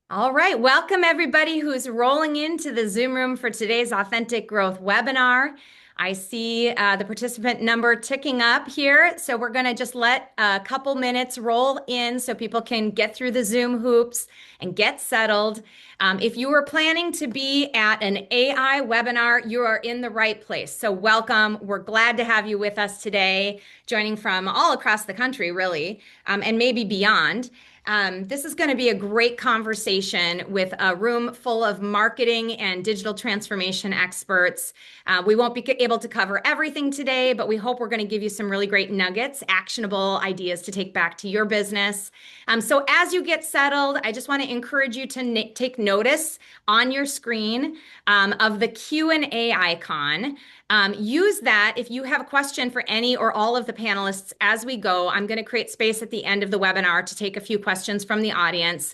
All right, welcome everybody who's rolling into the Zoom room for today's Authentic Growth webinar. I see the participant number ticking up here, so we're going to just let a couple minutes roll in so people can get through the Zoom hoops and get settled. If you were planning to be at an AI webinar, you are in the right place. So welcome. We're glad to have you with us today, joining from all across the country, really, and maybe beyond. This is going to be a great conversation with a room full of marketing and digital transformation experts. We won't be able to cover everything today, but we hope we're going to give you some really great nuggets, actionable ideas to take back to your business. So as you get settled, I just want to encourage you to take notice on your screen of the Q&A icon. Use that if you have a question for any or all of the panelists as we go. I'm going to create space at the end of the webinar to take a few questions from the audience.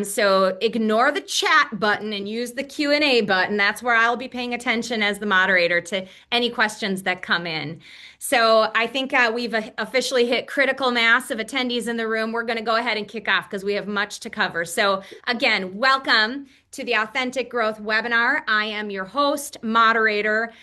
So ignore the chat button and use the Q&A button. That's where I'll be paying attention as the moderator to any questions that come in. So I think we've officially hit critical mass of attendees in the room. We're going to go ahead and kick off because we have much to cover. So again, welcome to the Authentic Growth webinar. I am your host, moderator,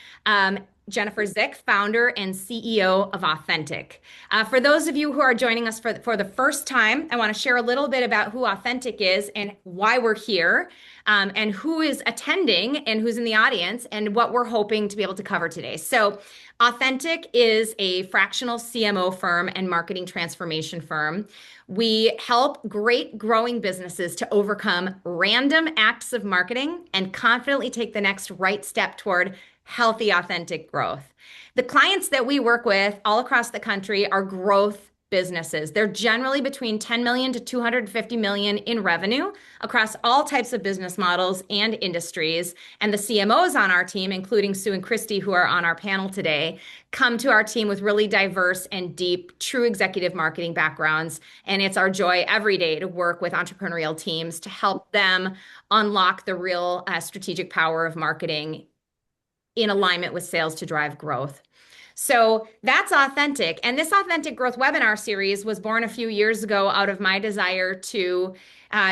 Jennifer Zick, founder and CEO of Authentic. For those of you who are joining us for the first time, I want to share a little bit about who Authentic is and why we're here, and who is attending and who's in the audience and what we're hoping to be able to cover today. So Authentic is a fractional CMO firm and marketing transformation firm. We help great growing businesses to overcome random acts of marketing and confidently take the next right step toward healthy, authentic growth. The clients that we work with all across the country are growth businesses. They're generally between 10 million to 250 million in revenue across all types of business models and industries. And the CMOs on our team, including Sue and Kristi, who are on our panel today, come to our team with really diverse and deep, true executive marketing backgrounds. And it's our joy every day to work with entrepreneurial teams to help them unlock the real strategic power of marketing in alignment with sales to drive growth. So that's Authentic. And this Authentic Growth webinar series was born a few years ago out of my desire to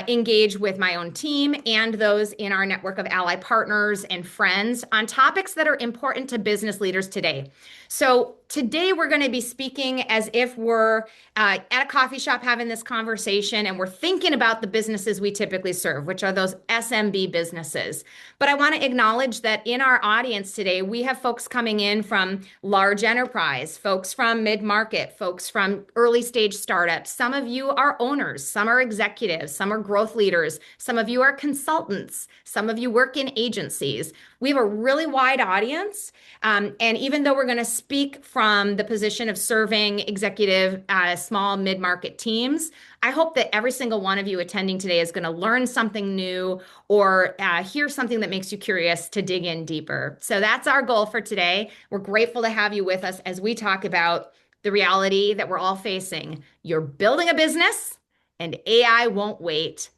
engage with my own team and those in our network of ally partners and friends on topics that are important to business leaders today. So today we're going to be speaking as if we're at a coffee shop having this conversation and we're thinking about the businesses we typically serve, which are those SMB businesses. But I want to acknowledge that in our audience today, we have folks coming in from large enterprise, folks from mid-market, folks from early stage startups. Some of you are owners, some are executives, some are growth leaders, some of you are consultants, some of you work in agencies. We have a really wide audience. And even though we're going to speak from the position of serving executive, small, mid-market teams, I hope that every single one of you attending today is going to learn something new or hear something that makes you curious to dig in deeper. So that's our goal for today. We're grateful to have you with us as we talk about the reality that we're all facing. You're building a business and AI won't wait,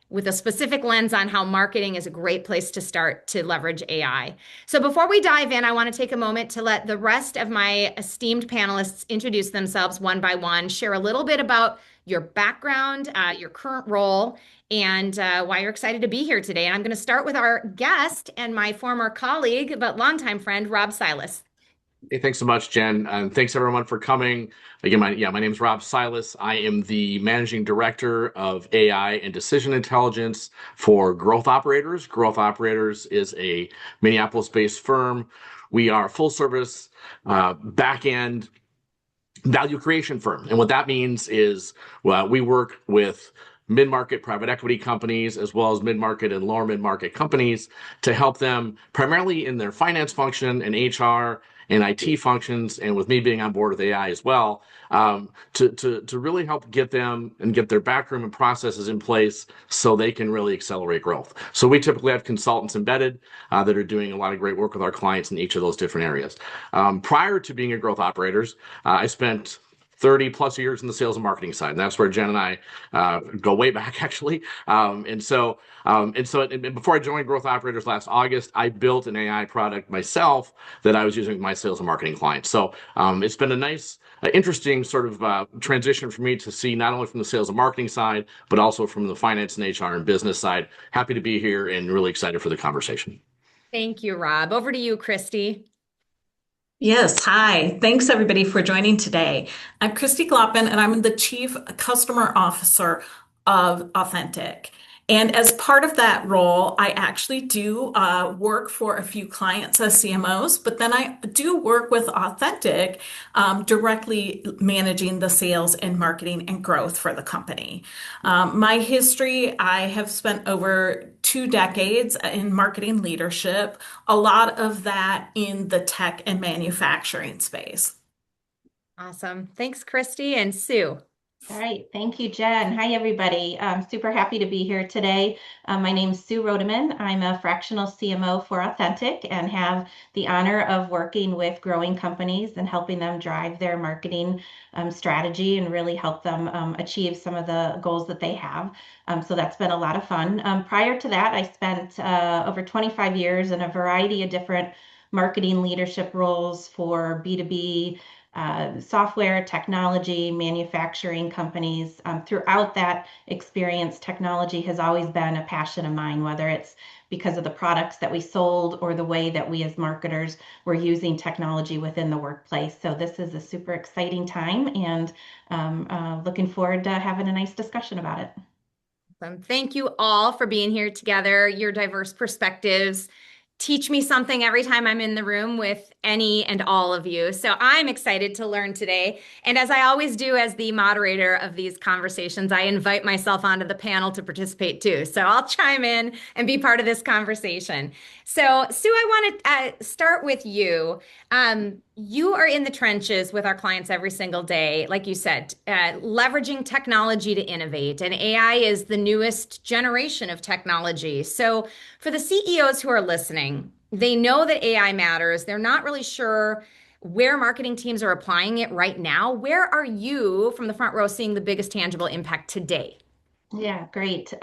with a specific lens on how marketing is a great place to start to leverage AI. So before we dive in, I want to take a moment to let the rest of my esteemed panelists introduce themselves one by one, share a little bit about your background, your current role, and why you're excited to be here today. And I'm going to start with our guest and my former colleague, but longtime friend, Rob Silas. Hey, thanks so much, Jen. And thanks everyone for coming. Again, my name is Rob Silas. I am the managing director of AI and decision intelligence for Growth Operators. Growth Operators is a Minneapolis-based firm. We are a full service back-end value creation firm. And what that means is, well, we work with mid-market private equity companies as well as mid-market and lower mid-market companies to help them primarily in their finance function and HR and IT functions, and with me being on board with AI as well, to really help get them and get their backroom and processes in place so they can really accelerate growth. So we typically have consultants embedded that are doing a lot of great work with our clients in each of those different areas. Prior to being at Growth Operators, I spent 30 plus years in the sales and marketing side. And that's where Jen and I go way back, actually. And before I joined Growth Operators last August, I built an AI product myself that I was using with my sales and marketing clients. So it's been a nice, interesting sort of transition for me to see not only from the sales and marketing side, but also from the finance and HR and business side. Happy to be here and really excited for the conversation. Thank you, Rob. Over to you, Kristi. Yes, hi. Thanks everybody for joining today. I'm Kristi Gloppen and I'm the Chief Customer Officer of Authentic. And as part of that role, I actually do work for a few clients as CMOs, but then I do work with Authentic, directly managing the sales and marketing and growth for the company. My history, I have spent over 2 decades in marketing leadership, a lot of that in the tech and manufacturing space. Awesome. Thanks, Kristi and Sue. All right, thank you, Jen. Hi, everybody. I'm super happy to be here today. My name is Sue Rodeman. I'm a fractional CMO for Authentic and have the honor of working with growing companies and helping them drive their marketing strategy and really help them achieve some of the goals that they have. So that's been a lot of fun. Prior to that, I spent over 25 years in a variety of different marketing leadership roles for B2B software, technology, manufacturing companies. Throughout that experience, technology has always been a passion of mine, whether it's because of the products that we sold or the way that we as marketers were using technology within the workplace. So this is a super exciting time and looking forward to having a nice discussion about it. Awesome. Thank you all for being here together. Your diverse perspectives teach me something every time I'm in the room with any and all of you. So I'm excited to learn today. And as I always do as the moderator of these conversations, I invite myself onto the panel to participate too. So I'll chime in and be part of this conversation. So Sue, I want to start with you. You are in the trenches with our clients every single day, like you said, leveraging technology to innovate. And AI is the newest generation of technology. So for the CEOs who are listening, they know that AI matters. They're not really sure where marketing teams are applying it right now. Where are you from the front row seeing the biggest tangible impact today? Yeah, great.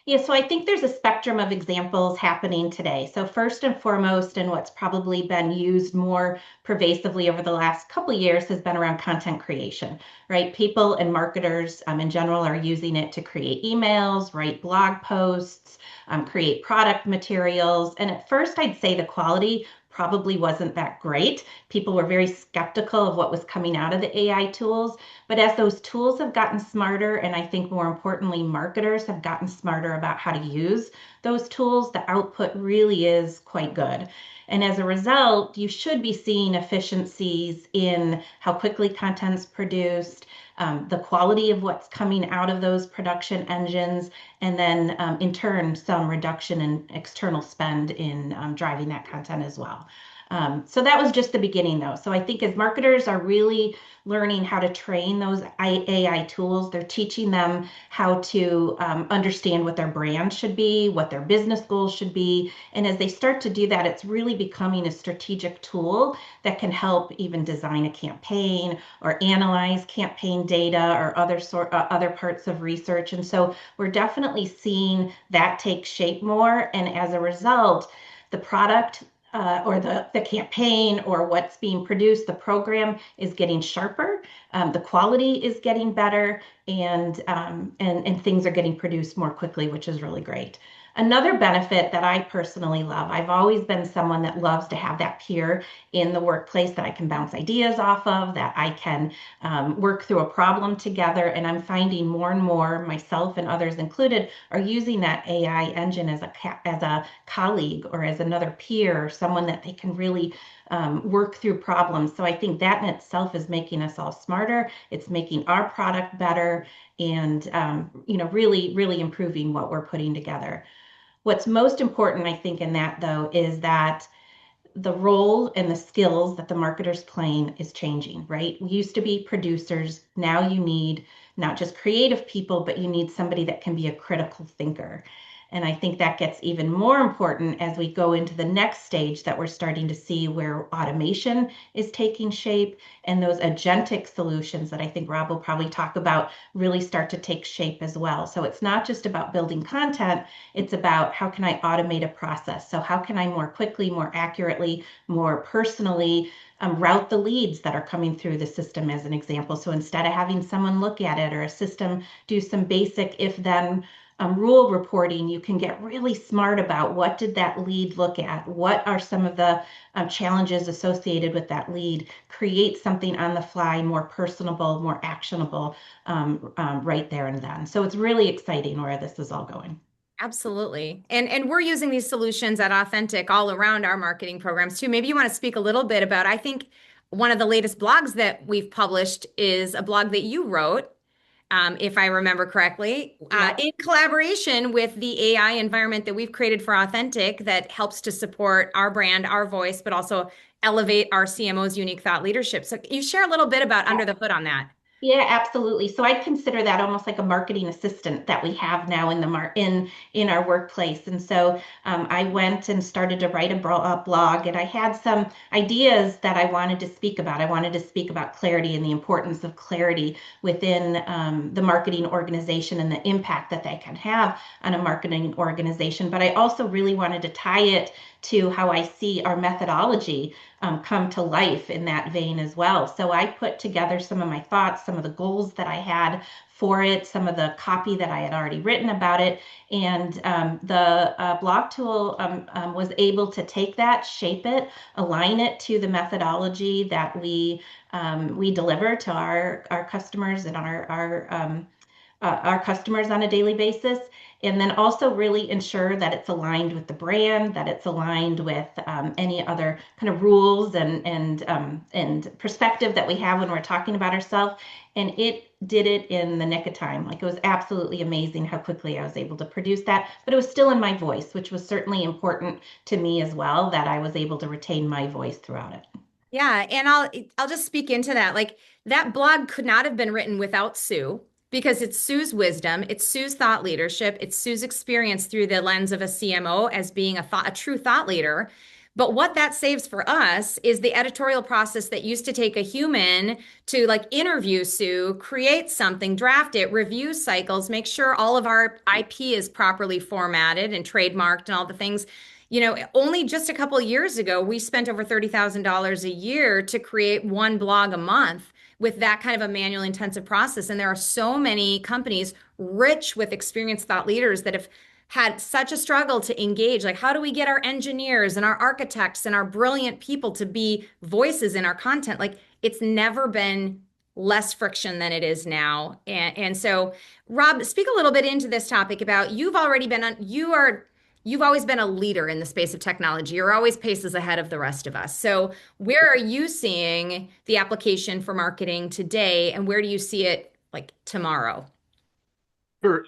Yeah, so I think there's a spectrum of examples happening today. So first and foremost, and what's probably been used more pervasively over the last couple of years has been around content creation, right? People and marketers in general are using it to create emails, write blog posts, create product materials. And at first, I'd say the quality probably wasn't that great. People were very skeptical of what was coming out of the AI tools. But as those tools have gotten smarter, and I think more importantly, marketers have gotten smarter about how to use those tools, the output really is quite good. And as a result, you should be seeing efficiencies in how quickly content's produced, the quality of what's coming out of those production engines, and then in turn, some reduction in external spend in driving that content as well. So that was just the beginning though. So I think as marketers are really learning how to train those AI tools, they're teaching them how to understand what their brand should be, what their business goals should be. And as they start to do that, it's really becoming a strategic tool that can help even design a campaign or analyze campaign data or other parts of research. And so we're definitely seeing that take shape more. And as a result, the product or the campaign or what's being produced, the program is getting sharper, the quality is getting better, and things are getting produced more quickly, which is really great. Another benefit that I personally love, I've always been someone that loves to have that peer in the workplace that I can bounce ideas off of, that I can work through a problem together. And I'm finding more and more, myself and others included, are using that AI engine as a colleague or as another peer, someone that they can really work through problems. So I think that in itself is making us all smarter. It's making our product better and really, really improving what we're putting together. What's most important, I think, in that, though, is that the role and the skills that the marketer's playing is changing, right? We used to be producers. Now you need not just creative people, but you need somebody that can be a critical thinker. And I think that gets even more important as we go into the next stage that we're starting to see where automation is taking shape and those agentic solutions that I think Rob will probably talk about really start to take shape as well. So it's not just about building content, it's about how can I automate a process? So how can I more quickly, more accurately, more personally route the leads that are coming through the system as an example. So instead of having someone look at it or a system do some basic if then rule reporting, you can get really smart about what did that lead look at? What are some of the challenges associated with that lead? Create something on the fly, more personable, more actionable right there and then. So it's really exciting where this is all going. Absolutely. And we're using these solutions at Authentic all around our marketing programs too. Maybe you want to speak a little bit about, I think one of the latest blogs that we've published is a blog that you wrote, if I remember correctly, Yep. in collaboration with the AI environment that we've created for Authentic that helps to support our brand, our voice, but also elevate our CMO's unique thought leadership. So you share a little bit about under the hood on that. Yeah, absolutely. So I consider that almost like a marketing assistant that we have now in in our workplace. And so I went and started to write a blog, and I had some ideas that I wanted to speak about. I wanted to speak about clarity and the importance of clarity within the marketing organization and the impact that they can have on a marketing organization. But I also really wanted to tie it to how I see our methodology come to life in that vein as well. So I put together some of my thoughts, some of the goals that I had for it, some of the copy that I had already written about it. And the blog tool was able to take that, shape it, align it to the methodology that we deliver to our customers and our customers on a daily basis, and then also really ensure that it's aligned with the brand, that it's aligned with any other kind of rules and perspective that we have when we're talking about ourselves. And it did it in the nick of time. Like it was absolutely amazing how quickly I was able to produce that, but it was still in my voice, which was certainly important to me as well, that I was able to retain my voice throughout it. Yeah, and I'll just speak into that. Like that blog could not have been written without Sue because it's Sue's wisdom, it's Sue's thought leadership, it's Sue's experience through the lens of a CMO as being a true thought leader. But what that saves for us is the editorial process that used to take a human to like interview Sue, create something, draft it, review cycles, make sure all of our IP is properly formatted and trademarked and all the things. Only just a couple of years ago, we spent over $30,000 a year to create one blog a month with that kind of a manual intensive process. And there are so many companies rich with experienced thought leaders that have had such a struggle to engage. Like, how do we get our engineers and our architects and our brilliant people to be voices in our content? Like, it's never been less friction than it is now. And so, Rob, speak a little bit into this topic about you've always been a leader in the space of technology. You're always paces ahead of the rest of us. So where are you seeing the application for marketing today, and where do you see it like tomorrow? Sure.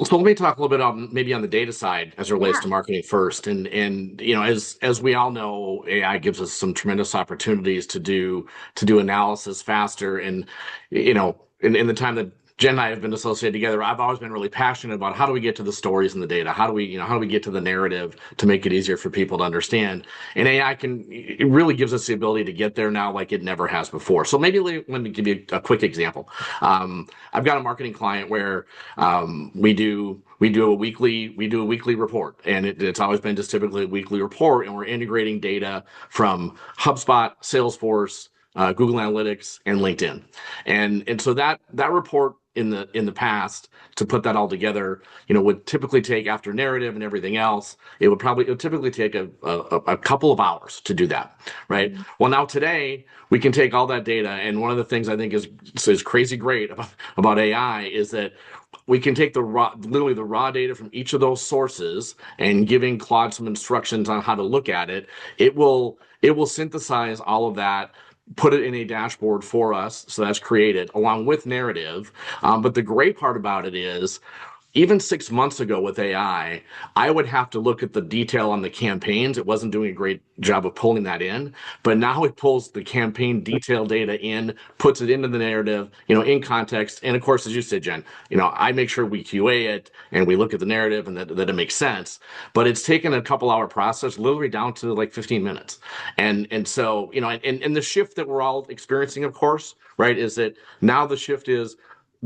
So let me talk a little bit on maybe on the data side as it relates to Yeah. marketing first. And as we all know, AI gives us some tremendous opportunities to do analysis faster. And in the time that Jen and I have been associated together, I've always been really passionate about how do we get to the stories and the data? How do we get to the narrative to make it easier for people to understand? And AI it really gives us the ability to get there now like it never has before. So maybe let me give you a quick example. I've got a marketing client where we do a weekly report, and it's always been just typically a weekly report, and we're integrating data from HubSpot, Salesforce, Google Analytics, and LinkedIn, and so that report in the past to put that all together, would typically take after narrative and everything else. It would typically take a couple of hours to do that, right? Well, now today we can take all that data, and one of the things I think is crazy great about AI is that we can take literally the raw data from each of those sources and giving Claude some instructions on how to look at it. It will synthesize all of that, put it in a dashboard for us. So that's created along with narrative. But the great part about it is even 6 months ago with AI, I would have to look at the detail on the campaigns. It wasn't doing a great job of pulling that in, but now it pulls the campaign detail data in, puts it into the narrative, in context. And of course, as you said, Jen, I make sure we QA it and we look at the narrative and that it makes sense. But it's taken a couple hour process, literally down to like 15 minutes. And so, and the shift that we're all experiencing, of course, right, is that now the shift is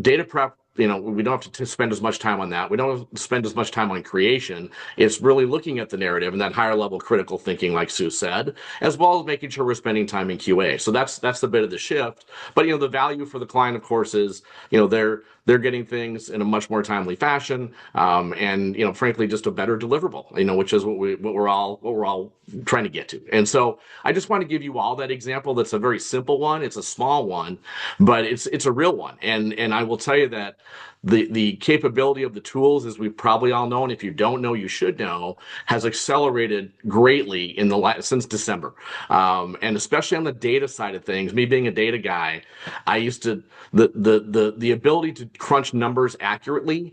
data prep. We don't have to spend as much time on that. We don't have to spend as much time on creation. It's really looking at the narrative and that higher level critical thinking, like Sue said, as well as making sure we're spending time in QA. So that's the bit of the shift. But the value for the client, of course, is they're getting things in a much more timely fashion, and frankly, just a better deliverable. Which is what we're all trying to get to. And so I just want to give you all that example. That's a very simple one. It's a small one, but it's a real one. And I will tell you that the capability of the tools, as we probably all know, and if you don't know, you should know, has accelerated greatly since December, and especially on the data side of things. Me being a data guy, I used to the ability to crunch numbers accurately.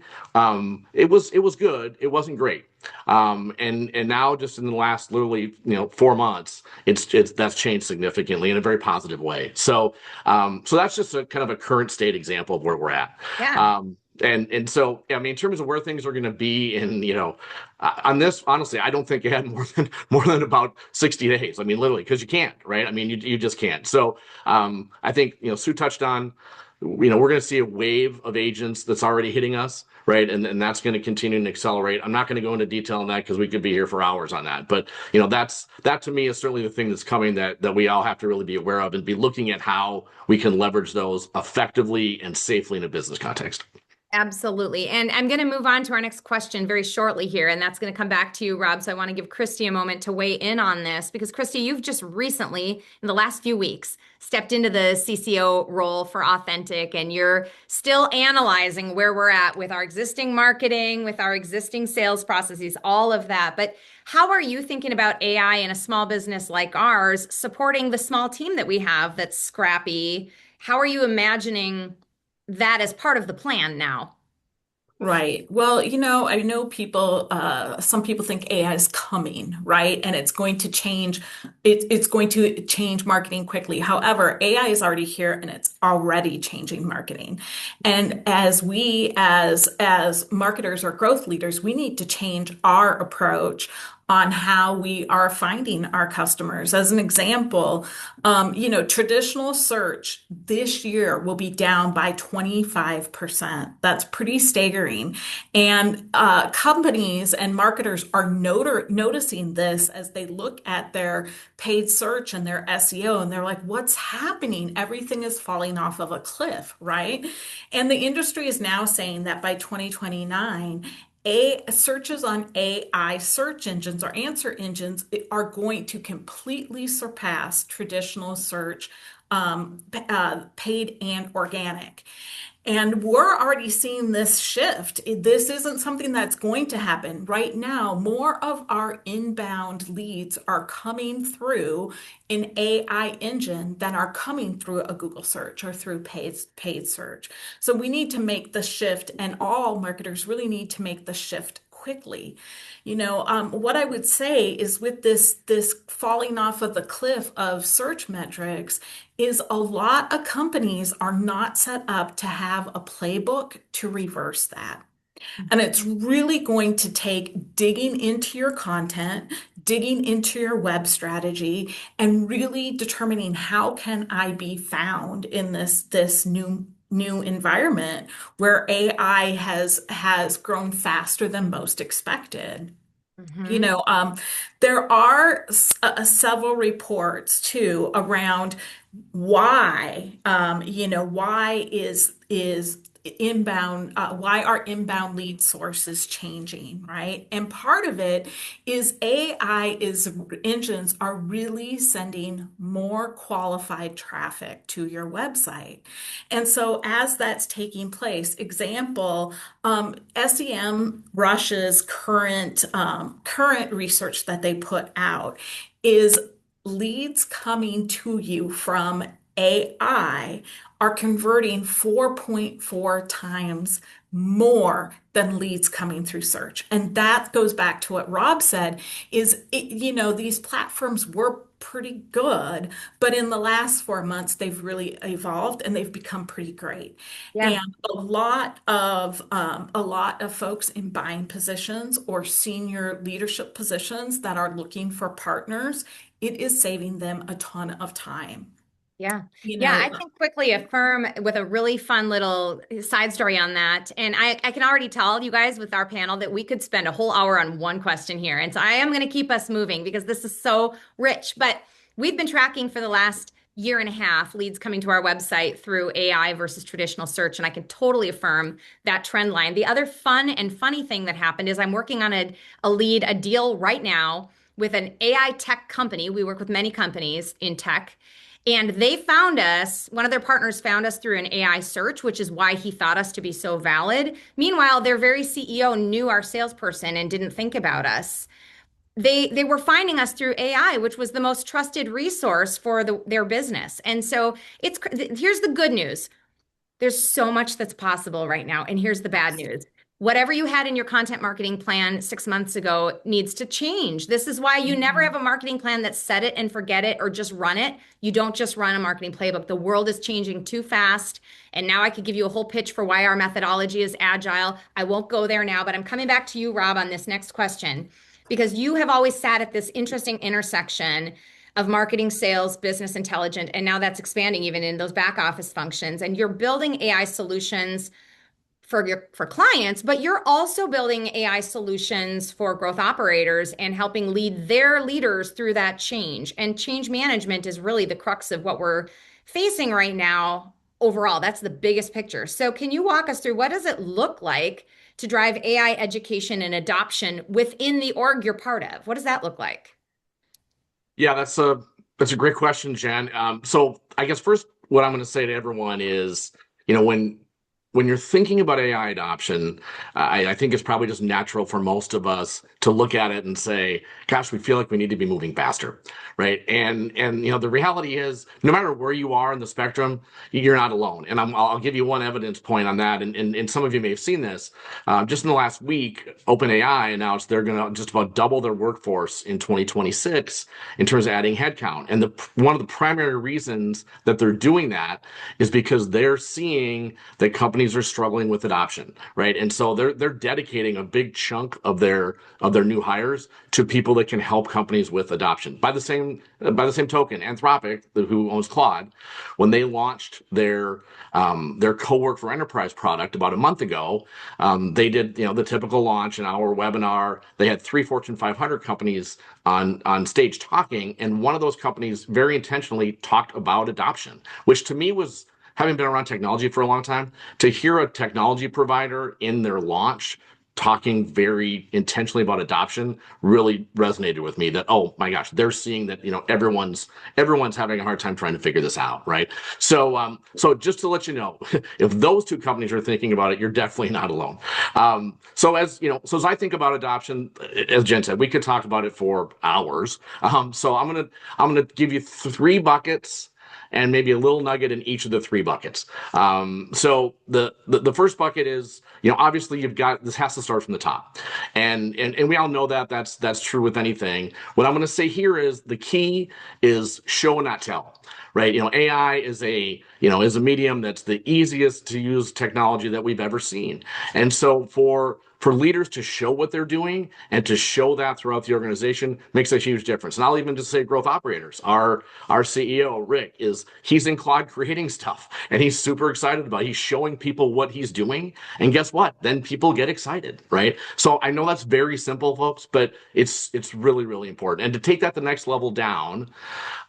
It was good. It wasn't great. And now just in the last literally 4 months, that's changed significantly in a very positive way. So that's just a kind of a current state example of where we're at. Yeah. And so, I mean, in terms of where things are going to be on this, honestly, I don't think it had more than about 60 days. I mean, literally, because you can't, right? I mean, you just can't. So I think, Sue touched on, we're going to see a wave of agents that's already hitting us, right? And that's going to continue to accelerate. I'm not going to go into detail on that because we could be here for hours on that. But, that to me is certainly the thing that's coming that we all have to really be aware of and be looking at how we can leverage those effectively and safely in a business context. Absolutely. And I'm going to move on to our next question very shortly here, and that's going to come back to you, Rob. So I want to give Kristi a moment to weigh in on this because, Kristi, you've just recently, in the last few weeks, stepped into the CCO role for Authentic, and you're still analyzing where we're at with our existing marketing, with our existing sales processes, all of that. But how are you thinking about AI in a small business like ours, supporting the small team that we have that's scrappy? How are you imagining that as part of the plan now? Right. Well, I know some people think AI is coming, right? And it's going to change, it's going to change marketing quickly. However, AI is already here and it's already changing marketing. And as marketers or growth leaders, we need to change our approach on how we are finding our customers. As an example, traditional search this year will be down by 25%. That's pretty staggering. And companies and marketers are noticing this as they look at their paid search and their SEO, and they're like, what's happening? Everything is falling off of a cliff, right? And the industry is now saying that by 2029, searches on AI search engines or answer engines are going to completely surpass traditional search, paid and organic. And we're already seeing this shift. This isn't something that's going to happen right now. More of our inbound leads are coming through an AI engine than are coming through a Google search or through paid search. So we need to make the shift, and all marketers really need to make the shift quickly. What I would say is with this falling off of the cliff of search metrics is a lot of companies are not set up to have a playbook to reverse that. And it's really going to take digging into your content, digging into your web strategy, and really determining how can I be found in this new environment where AI has grown faster than most expected. There are several reports too around why is inbound why are inbound lead sources changing, right? And part of it is engines are really sending more qualified traffic to your website. And so as that's taking place, example, SEM Rush's current research that they put out is leads coming to you from AI are converting 4.4 times more than leads coming through search. And that goes back to what Rob said is, these platforms were pretty good, but in the last 4 months, they've really evolved and they've become pretty great. Yeah. And a lot of folks in buying positions or senior leadership positions that are looking for partners, it is saving them a ton of time. Yeah. You Yeah. I know, can quickly affirm with a really fun little side story on that. And I can already tell you guys with our panel that we could spend a whole hour on one question here. And so I am going to keep us moving because this is so rich. But we've been tracking for the last year and a half leads coming to our website through AI versus traditional search. And I can totally affirm that trend line. The other fun and funny thing that happened is I'm working on a deal right now with an AI tech company. We work with many companies in tech. And they found us, one of their partners found us through an AI search, which is why he thought us to be so valid. Meanwhile, their very CEO knew our salesperson and didn't think about us. They were finding us through AI, which was the most trusted resource for their business. And so here's the good news. There's so much that's possible right now. And here's the bad news. Whatever you had in your content marketing plan 6 months ago needs to change. This is why you never have mhm. a marketing plan that's set it and forget it or just run it. You don't just run a marketing playbook. The world is changing too fast. And now I could give you a whole pitch for why our methodology is agile. I won't go there now, but I'm coming back to you, Rob, on this next question because you have always sat at this interesting intersection of marketing, sales, business intelligence, and now that's expanding even in those back office functions. And you're building AI solutions for clients, but you're also building AI solutions for growth operators and helping lead their leaders through that change. And change management is really the crux of what we're facing right now overall. That's the biggest picture. So can you walk us through what does it look like to drive AI education and adoption within the org you're part of? What does that look like? Yeah, that's a great question, Jen. So I guess first, what I'm going to say to everyone is, when you're thinking about AI adoption, I think it's probably just natural for most of us to look at it and say, "Gosh, we feel like we need to be moving faster," right? And the reality is, no matter where you are in the spectrum, you're not alone. And I'll give you one evidence point on that. And some of you may have seen this. Just in the last week, OpenAI announced they're going to just about double their workforce in 2026 in terms of adding headcount. And one of the primary reasons that they're doing that is because they're seeing that companies are struggling with adoption, right? And so they're dedicating a big chunk of their new hires to people that can help companies with adoption. By the same token, Anthropic, who owns Claude, when they launched their Cowork for Enterprise product about a month ago, they did the typical launch in our webinar. They had 3 Fortune 500 companies on stage talking, and one of those companies very intentionally talked about adoption, which to me was, having been around technology for a long time, to hear a technology provider in their launch talking very intentionally about adoption really resonated with me. That, oh my gosh, they're seeing that everyone's having a hard time trying to figure this out, right? So just to let you know, if those two companies are thinking about it, you're definitely not alone. So as I think about adoption, as Jen said, we could talk about it for hours. So I'm gonna give you three buckets and maybe a little nugget in each of the three buckets. So the first bucket is, obviously this has to start from the top, and we all know that that's true with anything. What I'm going to say here is the key is show and not tell, right? AI is a medium that's the easiest to use technology that we've ever seen, and so for leaders to show what they're doing and to show that throughout the organization makes a huge difference. And I'll even just say growth operators. Our CEO, Rick, he's in Claude creating stuff and he's super excited about it. He's showing people what he's doing. And guess what? Then people get excited, right? So I know that's very simple, folks, but it's really, really important. And to take that the next level down,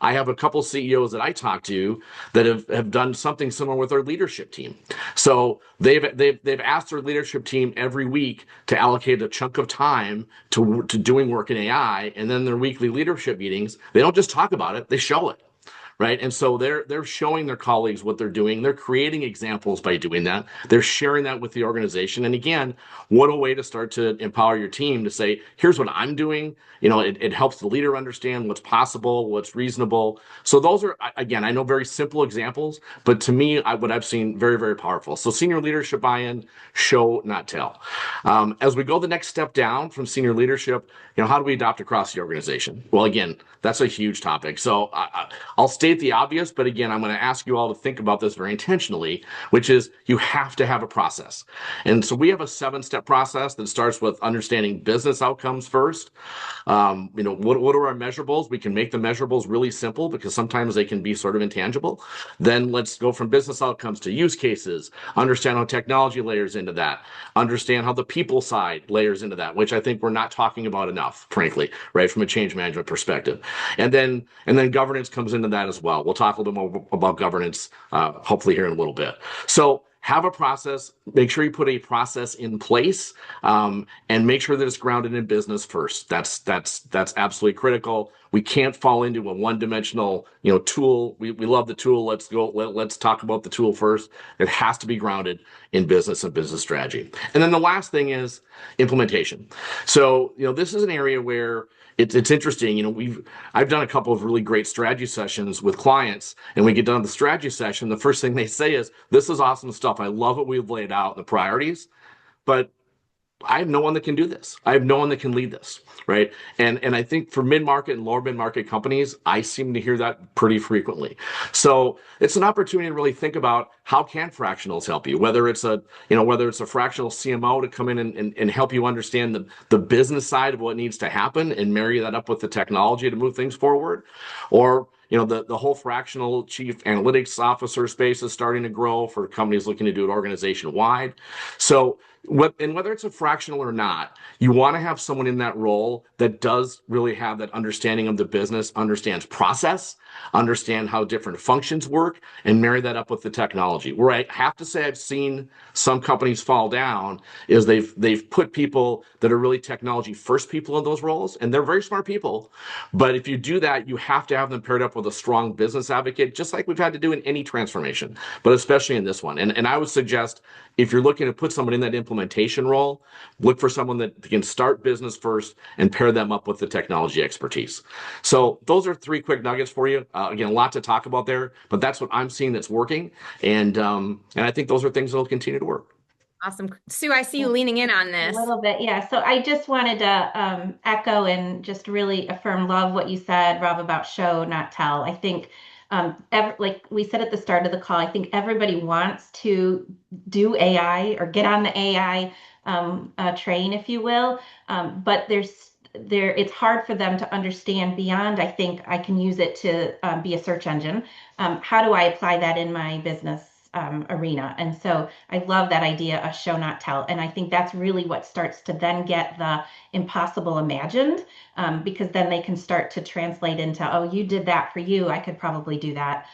I have a couple CEOs that I talk to that have done something similar with their leadership team. So they've asked their leadership team every week to allocate a chunk of time to doing work in AI, and then their weekly leadership meetings, they don't just talk about it, they show it. right? And so they're showing their colleagues what they're doing. They're creating examples by doing that. They're sharing that with the organization. And again, what a way to start to empower your team to say, here's what I'm doing. It helps the leader understand what's possible, what's reasonable. So those are, again, I know very simple examples, but to me, what I've seen, very, very powerful. So senior leadership buy-in, show, not tell. As we go the next step down from senior leadership, how do we adopt across the organization? Well, again, that's a huge topic. So I'll state the obvious, but again, I'm going to ask you all to think about this very intentionally, which is you have to have a process. And so we have a 7-step process that starts with understanding business outcomes first. What are our measurables? We can make the measurables really simple because sometimes they can be sort of intangible. Then let's go from business outcomes to use cases, understand how technology layers into that, understand how the people side layers into that, which I think we're not talking about enough, frankly, right, from a change management perspective. And then governance comes into that as well. We'll talk a little bit more about governance, hopefully here in a little bit. So have a process, make sure you put a process in place, and make sure that it's grounded in business first. That's absolutely critical. We can't fall into a one-dimensional, tool. We love the tool. Let's talk about the tool first. It has to be grounded in business and business strategy. And then the last thing is implementation. So, this is an area where it's interesting. I've done a couple of really great strategy sessions with clients, and we get done with the strategy session. The first thing they say is, "This is awesome stuff. I love what we've laid out, the priorities, but I have no one that can do this. I have no one that can lead this," right? And I think for mid-market and lower mid-market companies, I seem to hear that pretty frequently. So it's an opportunity to really think about how can fractionals help you, whether it's a fractional CMO to come in and help you understand the business side of what needs to happen and marry that up with the technology to move things forward, or the whole fractional chief analytics officer space is starting to grow for companies looking to do it organization wide. So whether it's a fractional or not, you want to have someone in that role that does really have that understanding of the business, understands process, understand how different functions work, and marry that up with the technology. Where I have to say I've seen some companies fall down is they've put people that are really technology first people in those roles, and they're very smart people. But if you do that, you have to have them paired up with a strong business advocate, just like we've had to do in any transformation, but especially in this one. And I would suggest if you're looking to put someone in that implementation role, look for someone that can start business first and pair them up with the technology expertise. So those are 3 quick nuggets for you. Again, a lot to talk about there, but that's what I'm seeing that's working. And I think those are things that will continue to work. Awesome. Sue, I see you leaning in on A this. little bit, yeah. So I just wanted to echo and just really affirm, love what you said, Rob, about show, not tell. I think, like we said at the start of the call, I think everybody wants to do AI or get on the AI train, if you will. But it's hard for them to understand beyond, I think I can use it to be a search engine. How do I apply that in my business arena? And so I love that idea of show, not tell. And I think that's really what starts to then get the impossible imagined, because then they can start to translate into, oh, you did that for you, I could probably do that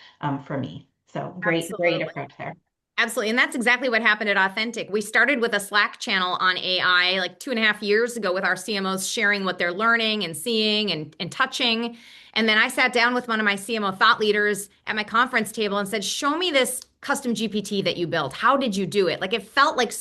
for me. So great approach there. Absolutely. And that's exactly what happened at Authentic. We started with a Slack channel on AI like 2.5 years ago with our CMOs sharing what they're learning and seeing and touching. And then I sat down with one of my CMO thought leaders at my conference table and said, show me this custom GPT that you built. How did you do it? Like, it felt like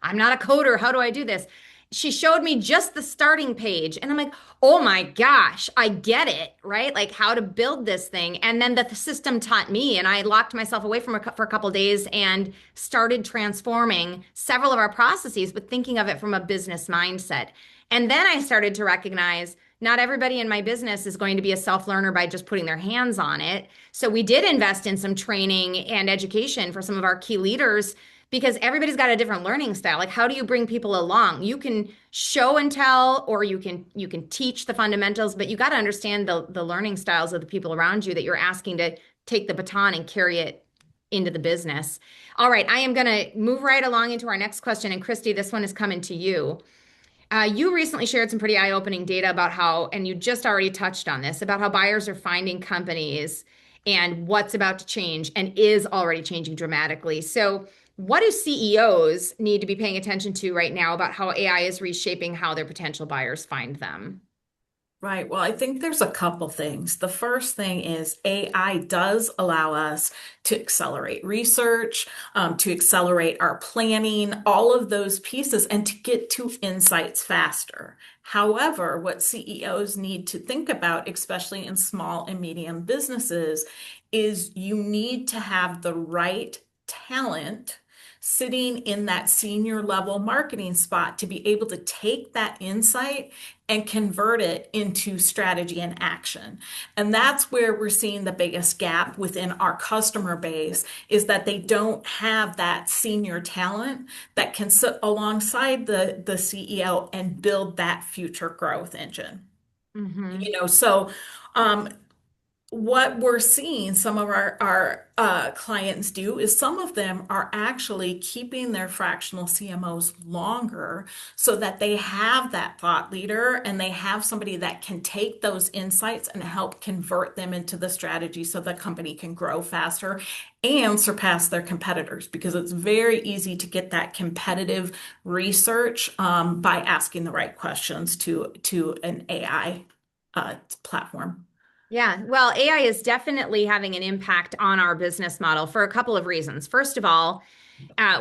I'm not a coder. How do I do this? She showed me just the starting page and I'm like, oh my gosh, I get it, right? Like how to build this thing. And then the system taught me, and I locked myself away for a couple of days and started transforming several of our processes, but thinking of it from a business mindset. And then I started to recognize not everybody in my business is going to be a self-learner by just putting their hands on it. So we did invest in some training and education for some of our key leaders, because everybody's got a different learning style. Like, how do you bring people along? You can show and tell, or you can teach the fundamentals, but you got to understand the learning styles of the people around you that you're asking to take the baton and carry it into the business. All right, I am going to move right along into our next question. And Kristi, this one is coming to you. You recently shared some pretty eye-opening data about how, and you just already touched on this, about how buyers are finding companies and what's about to change and is already changing dramatically. So what do CEOs need to be paying attention to right now about how AI is reshaping how their potential buyers find them? Right. Well, I think there's a couple things. The first thing is AI does allow us to accelerate research, to accelerate our planning, all of those pieces, and to get to insights faster. However, what CEOs need to think about, especially in small and medium businesses, is you need to have the right talent sitting in that senior level marketing spot to be able to take that insight and convert it into strategy and action. And that's where we're seeing the biggest gap within our customer base is that they don't have that senior talent that can sit alongside the CEO and build that future growth engine. Mm-hmm. So um, what we're seeing some of our clients do is some of them are actually keeping their fractional CMOs longer so that they have that thought leader and they have somebody that can take those insights and help convert them into the strategy so the company can grow faster and surpass their competitors because it's very easy to get that competitive research by asking the right questions to an AI platform. Yeah, well, AI is definitely having an impact on our business model for a couple of reasons. First of all,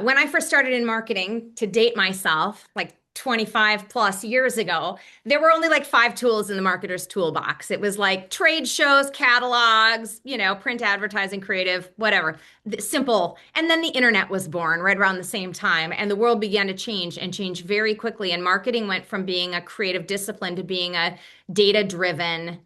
when I first started in marketing, to date myself, like 25 plus years ago, there were only like five tools in the marketer's toolbox. It was like trade shows, catalogs, print advertising, creative, whatever, simple. And then the internet was born right around the same time, and the world began to change and change very quickly. And marketing went from being a creative discipline to being a data-driven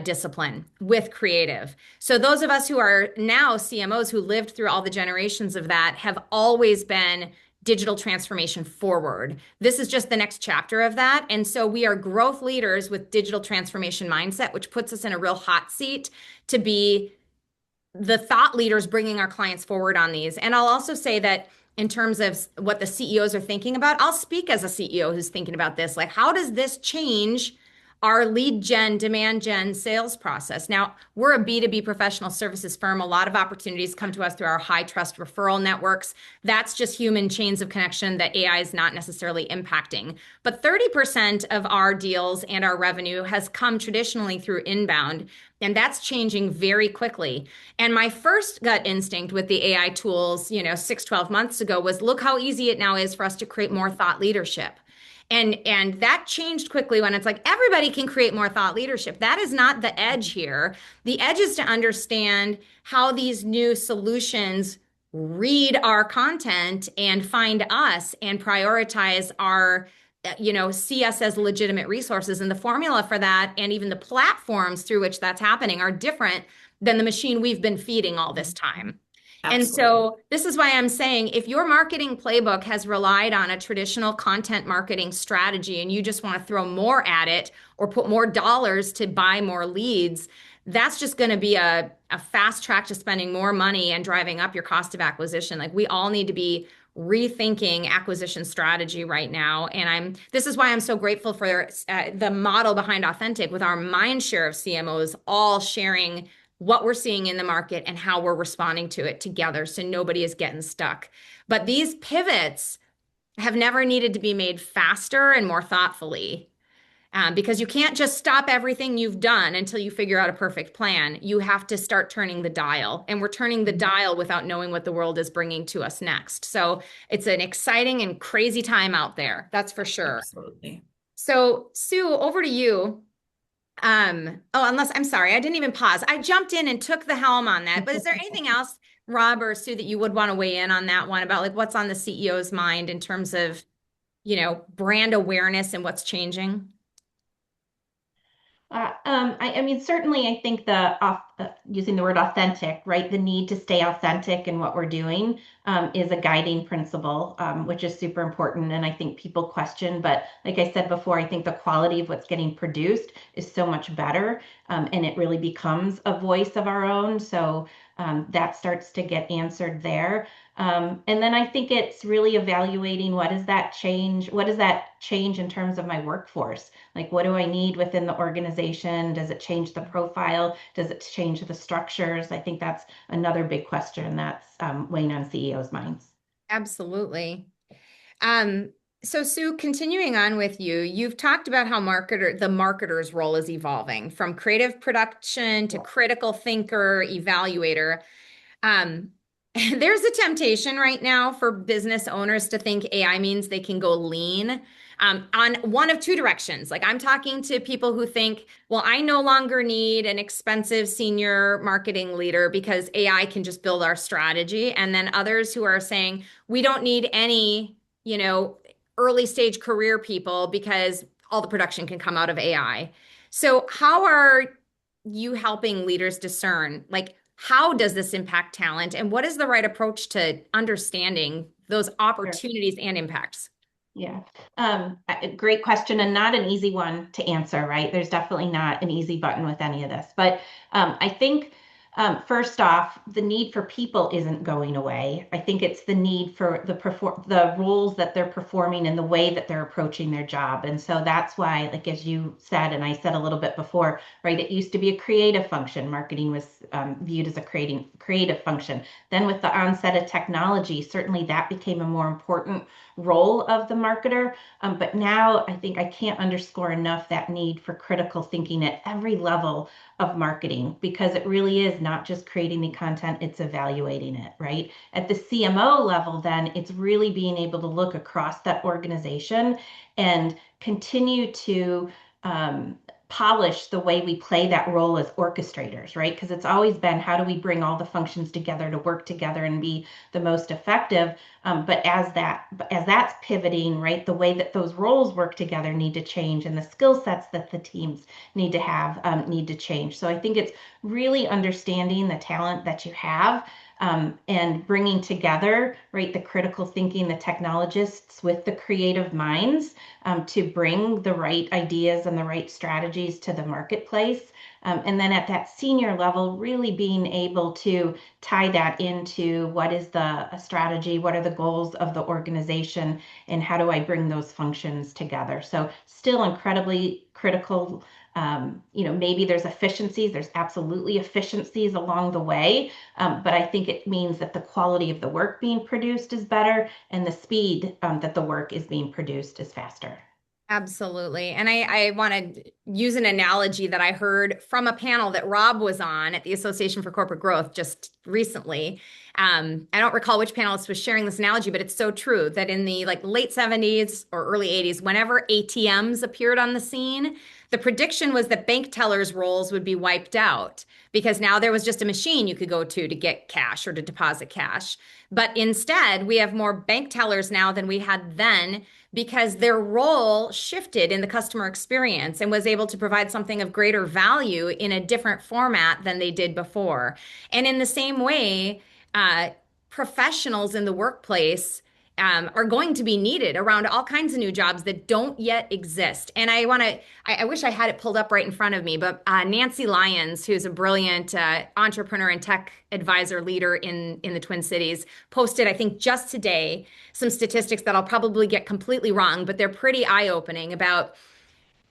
discipline with creative. So those of us who are now CMOs who lived through all the generations of that have always been digital transformation forward. This is just the next chapter of that. And so we are growth leaders with digital transformation mindset, which puts us in a real hot seat to be the thought leaders bringing our clients forward on these. And I'll also say that in terms of what the CEOs are thinking about, I'll speak as a CEO who's thinking about this. Like, how does this change our lead gen, demand gen sales process? Now, we're a B2B professional services firm. A lot of opportunities come to us through our high trust referral networks. That's just human chains of connection that AI is not necessarily impacting. But 30% of our deals and our revenue has come traditionally through inbound. And that's changing very quickly. And my first gut instinct with the AI tools, 6, 12 months ago was look how easy it now is for us to create more thought leadership. And that changed quickly when it's like everybody can create more thought leadership. That is not the edge here. The edge is to understand how these new solutions read our content and find us and prioritize our see us as legitimate resources. And the formula for that and even the platforms through which that's happening are different than the machine we've been feeding all this time. And Absolutely. so this is why I'm saying if your marketing playbook has relied on a traditional content marketing strategy and you just want to throw more at it or put more dollars to buy more leads, that's just going to be a fast track to spending more money and driving up your cost of acquisition. Like we all need to be rethinking acquisition strategy right now. And this is why I'm so grateful for the model behind Authentic with our mind share of CMOs all sharing what we're seeing in the market and how we're responding to it together so nobody is getting stuck. But these pivots have never needed to be made faster and more thoughtfully because you can't just stop everything you've done until you figure out a perfect plan. You have to start turning the dial, and we're turning the dial without knowing what the world is bringing to us next. So it's an exciting and crazy time out there. That's for sure. Absolutely. So Sue, over to you. Unless I'm sorry, I didn't even pause. I jumped in and took the helm on that. But is there anything else, Rob or Sue, that you would want to weigh in on that one about like what's on the CEO's mind in terms of, brand awareness and what's changing? I mean, certainly, I think using the word authentic, right? The need to stay authentic in what we're doing is a guiding principle, which is super important. And I think people question, but like I said before, I think the quality of what's getting produced is so much better, and it really becomes a voice of our own. So that starts to get answered there. And then I think it's really evaluating what does that change? What does that change in terms of my workforce? Like, what do I need within the organization? Does it change the profile? Does it change the structures? I think that's another big question that's weighing on CEOs' minds. Absolutely. Um, So Sue, continuing on with you, you've talked about how the marketer's role is evolving from creative production to critical thinker, evaluator. Um, there's a temptation right now for business owners to think AI means they can go lean on one of two directions. Like I'm talking to people who think, well, I no longer need an expensive senior marketing leader because AI can just build our strategy. And then others who are saying, we don't need any, early stage career people because all the production can come out of AI. So, how are you helping leaders discern, like, how does this impact talent, and what is the right approach to understanding those Sure. opportunities and impacts? Yeah. A great question and not an easy one to answer, right? There's definitely not an easy button with any of this. But I think first off, the need for people isn't going away. I think it's the need for the roles that they're performing and the way that they're approaching their job. And so that's why, like as you said, and I said a little bit before, right? It used to be a creative function. Marketing was viewed as a creative function. Then with the onset of technology, certainly that became a more important role of the marketer. But now I think I can't underscore enough that need for critical thinking at every level of marketing because it really is not just creating the content, it's evaluating it, right? At the CMO level, then it's really being able to look across that organization and continue to polish the way we play that role as orchestrators, right? Because it's always been how do we bring all the functions together to work together and be the most effective. But as that's pivoting, right, the way that those roles work together need to change, and the skill sets that the teams need to have need to change. So I think it's really understanding the talent that you have and bringing together, right, the critical thinking, the technologists with the creative minds to bring the right ideas and the right strategies to the marketplace. And then at that senior level, really being able to tie that into what is the strategy, what are the goals of the organization, and how do I bring those functions together? So still incredibly critical. Maybe there's efficiencies, there's absolutely efficiencies along the way, but I think it means that the quality of the work being produced is better and the speed that the work is being produced is faster. Absolutely. And I want to use an analogy that I heard from a panel that Rob was on at the Association for Corporate Growth just recently. I don't recall which panelist was sharing this analogy, but it's so true that in the like late 70s or early 80s, whenever ATMs appeared on the scene, the prediction was that bank tellers' roles would be wiped out because now there was just a machine you could go to get cash or to deposit cash. But instead, we have more bank tellers now than we had then because their role shifted in the customer experience and was able to provide something of greater value in a different format than they did before. And in the same way, uh, professionals in the workplace are going to be needed around all kinds of new jobs that don't yet exist. And I wish I had it pulled up right in front of me, but Nancy Lyons, who's a brilliant entrepreneur and tech advisor leader in the Twin Cities, posted, I think just today, some statistics that I'll probably get completely wrong, but they're pretty eye-opening about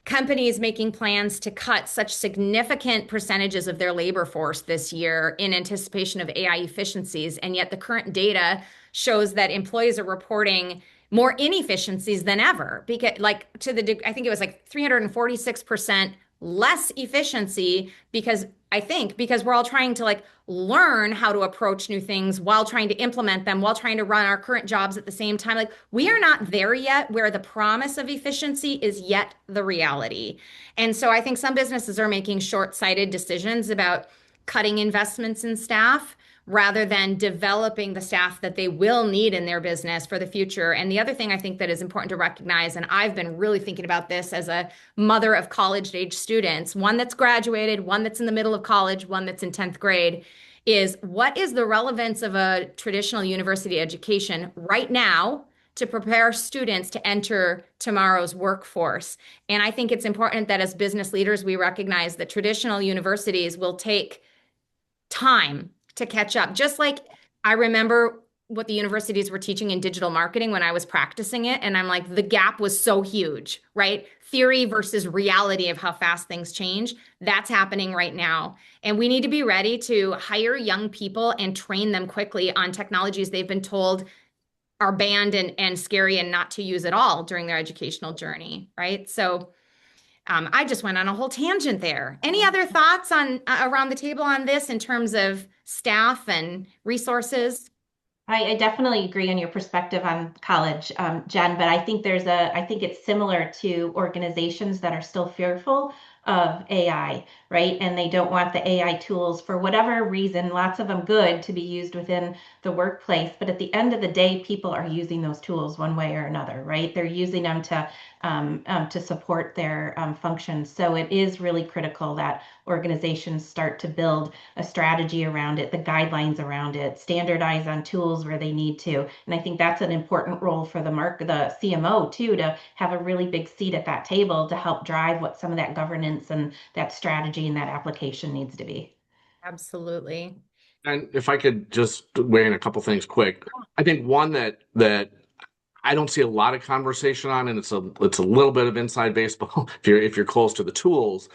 companies making plans to cut such significant percentages of their labor force this year in anticipation of AI efficiencies. And yet the current data shows that employees are reporting more inefficiencies than ever because I think it was like 346% less efficiency because we're all trying to like learn how to approach new things while trying to implement them, while trying to run our current jobs at the same time. Like we are not there yet where the promise of efficiency is yet the reality. And so I think some businesses are making short-sighted decisions about cutting investments in staff rather than developing the staff that they will need in their business for the future. And the other thing I think that is important to recognize, and I've been really thinking about this as a mother of college-age students, one that's graduated, one that's in the middle of college, one that's in 10th grade, is what is the relevance of a traditional university education right now to prepare students to enter tomorrow's workforce? And I think it's important that as business leaders, we recognize that traditional universities will take time to catch up. Just like I remember what the universities were teaching in digital marketing when I was practicing it. And I'm like, the gap was so huge, right? Theory versus reality of how fast things change. That's happening right now. And we need to be ready to hire young people and train them quickly on technologies they've been told are banned and scary and not to use at all during their educational journey, right? So I just went on a whole tangent there. Any other thoughts on around the table on this in terms of staff and resources? I definitely agree on your perspective on college, Jen, but I think it's similar to organizations that are still fearful of AI, right? And they don't want the AI tools for whatever reason, lots of them good to be used within the workplace. But at the end of the day, people are using those tools one way or another, right? They're using them to support their functions. So it is really critical that organizations start to build a strategy around it, the guidelines around it, standardize on tools where they need to. And I think that's an important role for the CMO too, to have a really big seat at that table to help drive what some of that governance and that strategy and that application needs to be. Absolutely. And if I could just weigh in a couple things quick, I think one that I don't see a lot of conversation on, and it's a little bit of inside baseball if you're close to the tools.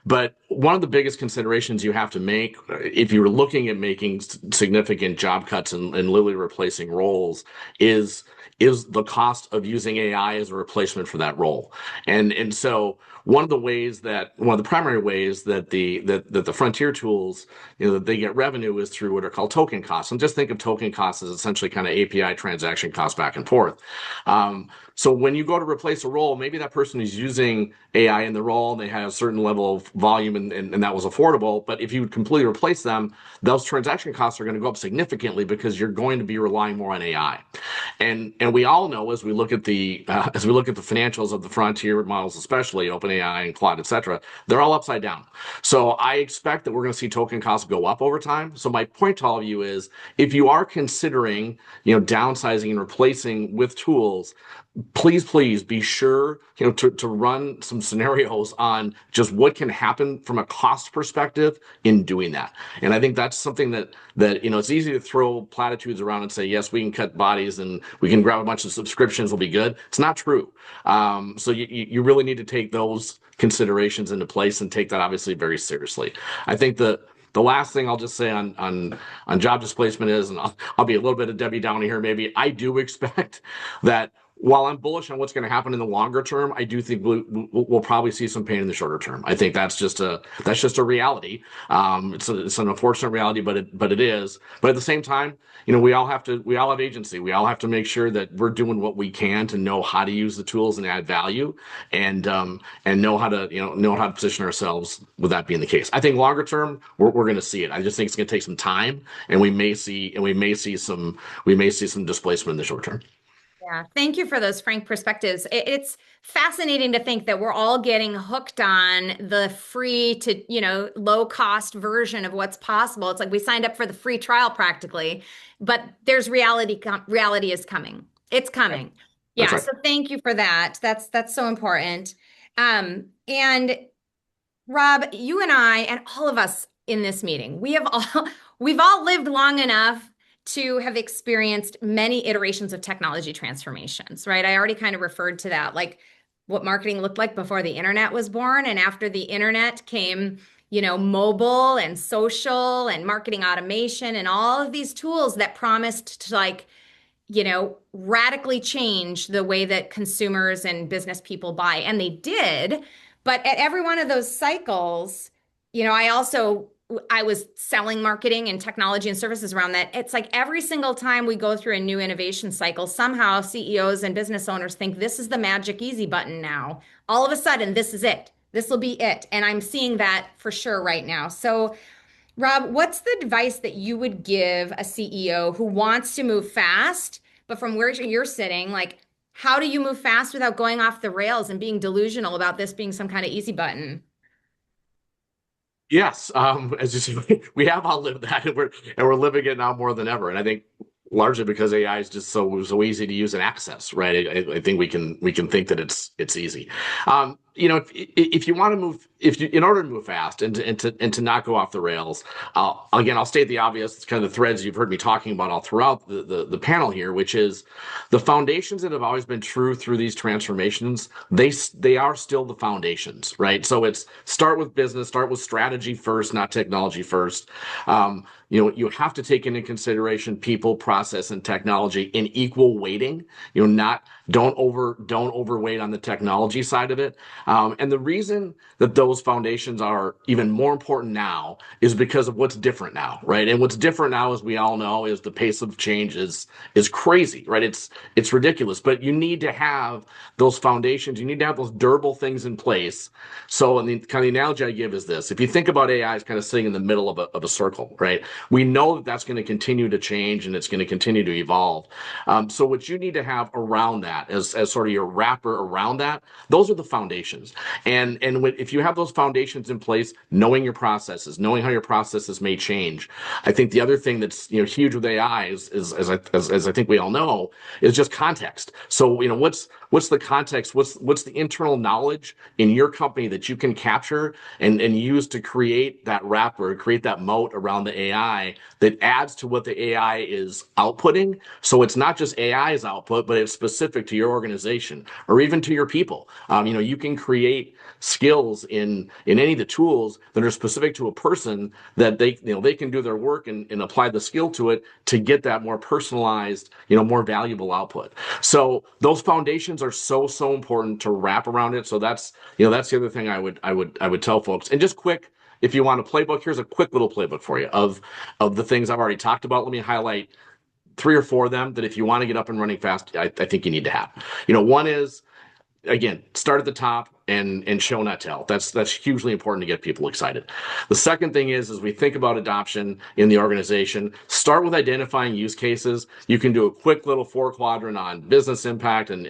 But one of the biggest considerations you have to make if you're looking at making significant job cuts and literally replacing roles is the cost of using AI as a replacement for that role. And so one of the primary ways that the frontier tools, that they get revenue is through what are called token costs. And just think of token costs as essentially kind of API transaction costs back and forth. So when you go to replace a role, maybe that person is using AI in the role and they had a certain level of volume and that was affordable. But if you completely replace them, those transaction costs are going to go up significantly because you're going to be relying more on AI. And we all know as we look at the financials of the frontier models, especially OpenAI and Claude, et cetera, they're all upside down. So I expect that we're going to see token costs go up over time. So my point to all of you is, if you are considering, downsizing and replacing with tools, please be sure to run some scenarios on just what can happen from a cost perspective in doing that. And I think that's something that it's easy to throw platitudes around and say, yes, we can cut bodies and we can grab a bunch of subscriptions, will be good. It's not true. So you really need to take those considerations into place and take that obviously very seriously. I think the last thing I'll just say on job displacement is, and I'll be a little bit of Debbie Downey here, maybe, I do expect that while I'm bullish on what's going to happen in the longer term, I do think we'll probably see some pain in the shorter term. I think that's just a reality. It's an unfortunate reality, but it is. But at the same time, we all have agency. We all have to make sure that we're doing what we can to know how to use the tools and add value, and know how to position ourselves with that being the case. I think longer term, we're going to see it. I just think it's going to take some time, and we may see some displacement in the short term. Yeah, thank you for those frank perspectives. It's fascinating to think that we're all getting hooked on the free to, low cost version of what's possible. It's like we signed up for the free trial practically, but there's reality. Reality is coming. It's coming. That's Yeah. right. So thank you for that. That's so important. And Rob, you and I and all of us in this meeting, we've all lived long enough to have experienced many iterations of technology transformations, right? I already kind of referred to that, like what marketing looked like before the internet was born. And after the internet came, mobile and social and marketing automation and all of these tools that promised to radically change the way that consumers and business people buy. And they did. But at every one of those cycles, I was selling marketing and technology and services around that. It's like every single time we go through a new innovation cycle, somehow CEOs and business owners think this is the magic easy button now. All of a sudden, this is it. This will be it. And I'm seeing that for sure right now. So, Rob, what's the advice that you would give a CEO who wants to move fast, but from where you're sitting, like, how do you move fast without going off the rails and being delusional about this being some kind of easy button? Yes, as you see, we have all lived that, and we're living it now more than ever. And I think largely because AI is just so easy to use and access, right? I think we can think that it's easy. if you want to move, if you, in order to move fast and to not go off the rails, I'll state the obvious. It's kind of the threads you've heard me talking about all throughout the panel here, which is the foundations that have always been true through these transformations. They are still the foundations, right? So it's start with business, start with strategy first, not technology first. You have to take into consideration people, process, and technology in equal weighting. Not don't overweight on the technology side of it. And the reason that those foundations are even more important now is because of what's different now, right? And what's different now, as we all know, is the pace of change is crazy, right? It's ridiculous. But you need to have those foundations. You need to have those durable things in place. So, and the kind of analogy I give is this: if you think about AI as kind of sitting in the middle of a circle, right? We know that that's going to continue to change and it's going to continue to evolve. So, what you need to have around that, as sort of your wrapper around that, those are the foundations. And if you have those foundations in place, knowing your processes, knowing how your processes may change, I think the other thing that's huge with AI is as I think we all know, is just context. So what's the context? What's the internal knowledge in your company that you can capture and use to create that wrapper, create that moat around the AI that adds to what the AI is outputting. So it's not just AI's output, but it's specific to your organization or even to your people. You can create skills in any of the tools that are specific to a person that they can do their work and apply the skill to it to get that more personalized, more valuable output. So those foundations are so important to wrap around it. So that's the other thing I would tell folks. And just quick, if you want a playbook, here's a quick little playbook for you of the things I've already talked about. Let me highlight 3 or 4 of them that if you want to get up and running fast, I think you need to have. One is, again, start at the top and show not tell. That's hugely important to get people excited. The second thing is, as we think about adoption in the organization, start with identifying use cases. You can do a quick little 4-quadrant on business impact and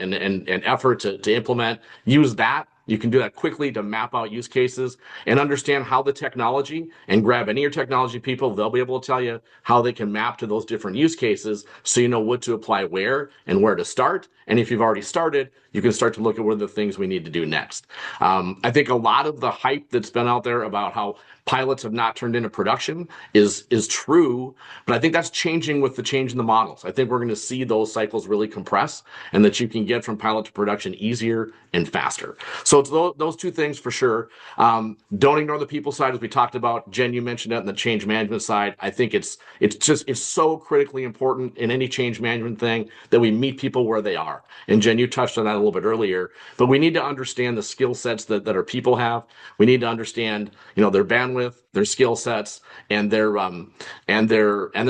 effort to implement. Use that. You can do that quickly to map out use cases and understand how the technology, and grab any of your technology people. They'll be able to tell you how they can map to those different use cases so you know what to apply where and where to start. And if you've already started, you can start to look at what are the things we need to do next. I think a lot of the hype that's been out there about how pilots have not turned into production is true, but I think that's changing with the change in the models. I think we're going to see those cycles really compress, and that you can get from pilot to production easier and faster. So it's those 2 things for sure. Don't ignore the people side, as we talked about. Jen, you mentioned that, in the change management side. I think it's so critically important in any change management thing that we meet people where they are. And Jen, you touched on that a little bit earlier, but we need to understand the skill sets that our people have. We need to understand, their bandwidth, their skill sets, and their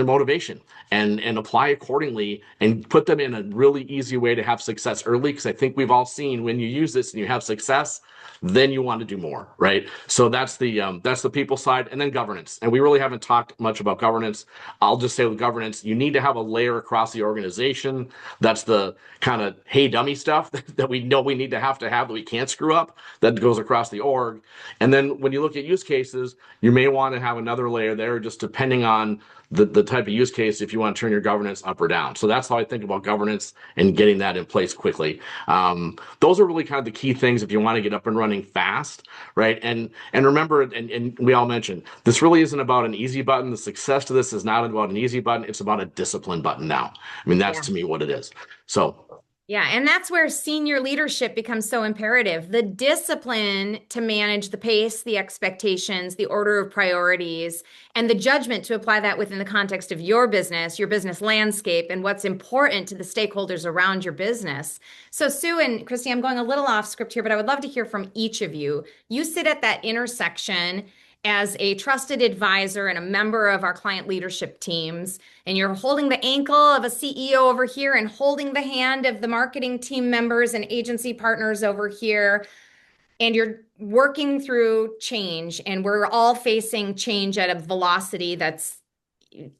motivation, and apply accordingly and put them in a really easy way to have success early. Because I think we've all seen, when you use this and you have success, then you want to do more, right? So that's the people side. And then governance. And we really haven't talked much about governance. I'll just say with governance, you need to have a layer across the organization. That's the kind of hey dummy stuff that we know we need to have that we can't screw up, that goes across the org. And then when you look at use cases, you may want to have another layer there, just depending on the type of use case, if you want to turn your governance up or down. So that's how I think about governance and getting that in place quickly. Those are really kind of the key things if you want to get up and running fast, right? And remember, and we all mentioned, this really isn't about an easy button. The success to this is not about an easy button. It's about a discipline button now. I mean, that's to me what it is. So. Yeah, and that's where senior leadership becomes so imperative. The discipline to manage the pace, the expectations, the order of priorities, and the judgment to apply that within the context of your business landscape, and what's important to the stakeholders around your business. So Sue and Kristi, I'm going a little off script here, but I would love to hear from each of you. You sit at that intersection as a trusted advisor and a member of our client leadership teams, and you're holding the ankle of a CEO over here and holding the hand of the marketing team members and agency partners over here, and you're working through change, and we're all facing change at a velocity that's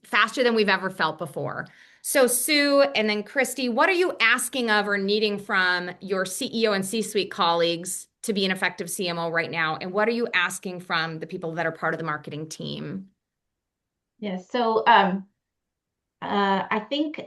faster than we've ever felt before. So Sue and then Kristi, what are you asking of or needing from your CEO and C-suite colleagues to be an effective CMO right now? And what are you asking from the people that are part of the marketing team? Yes. So I think